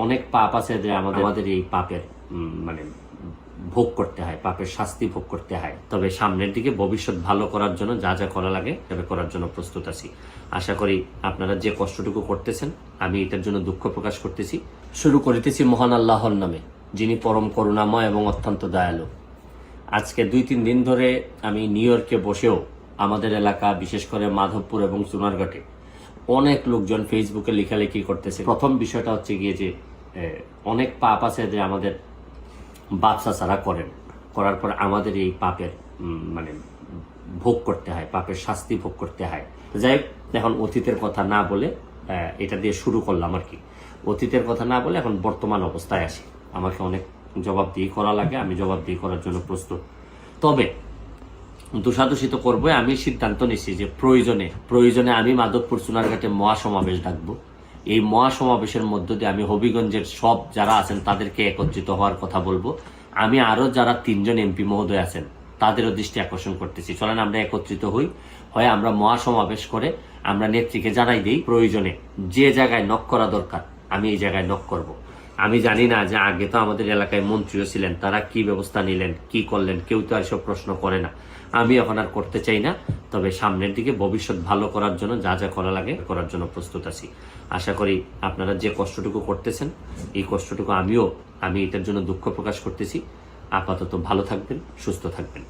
অনেক পাপ আছে যে আমাদের এই পাপের মানে ভোগ করতে হয়, পাপের শাস্তি ভোগ করতে হয়। তবে সামনের দিকে ভবিষ্যৎ ভালো করার জন্য যা যা করা লাগে তবে করার জন্য প্রস্তুত আছি। আশা করি আপনারা যে কষ্টটুকু করতেছেন আমি এটার জন্য দুঃখ প্রকাশ করতেছি। শুরু করিতেছি মহান আল্লাহর নামে, যিনি পরম করুণাময় এবং অত্যন্ত দয়ালু। আজকে 2-3 দিন ধরে আমি নিউ ইয়র্কে বসেও আমাদের এলাকা, বিশেষ করে মাধবপুর এবং চুনারঘাটে অনেক লোকজন ফেসবুকে লেখালেখি করতেছে। প্রথম বিষয়টা হচ্ছে গিয়ে যে অনেক পাপ আছে যে আমাদের বাপ চাচারা করেন, করার পর আমাদের এই পাপের মানে ভোগ করতে হয়, পাপের শাস্তি ভোগ করতে হয়। যাই হোক, এখন অতীতের কথা না বলে এটা দিয়ে শুরু করলাম আর কি। অতীতের কথা না বলে এখন বর্তমান অবস্থায় আসি। আমাকে অনেক জবাবদিহি করা লাগে, আমি জবাবদিহি করার জন্য প্রস্তুত। তবে দোষাদোষী তো করবো। আমি সিদ্ধান্ত নিচ্ছি যে প্রয়োজনে আমি মাধবপুর চুনারঘাটে মহাসমাবেশ ডাকবো। এই মহাসমাবেশের মধ্য দিয়ে আমি হবিগঞ্জের সব যারা আছেন তাদেরকে একত্রিত হওয়ার কথা বলবো। আমি আরো যারা 3 জন এমপি মহোদয় আছেন তাদেরও দৃষ্টি আকর্ষণ করতেছি। চলেন আমরা একত্রিত হই, হয় আমরা মহাসমাবেশ করে আমরা নেত্রীকে জানাই দিই, প্রয়োজনে যে জায়গায় নক করা দরকার আমি এই জায়গায় নক করব। আমি জানি না যে আগে তো আমাদের এলাকায় মন্ত্রীও ছিলেন, তারা কি ব্যবস্থা নিলেন, কি করলেন, কেউ তো আর সব প্রশ্ন করে না। আমি এখন আর করতে চাই না। তবে সামনের দিকে ভবিষ্যৎ ভালো করার জন্য যা যা করা লাগে করার জন্য প্রস্তুত আছি। আশা করি আপনারা যে কষ্টটুকু করতেছেন এই কষ্টটুকু আমি এটার জন্য দুঃখ প্রকাশ করতেছি। আপাতত ভালো থাকবেন, সুস্থ থাকবেন।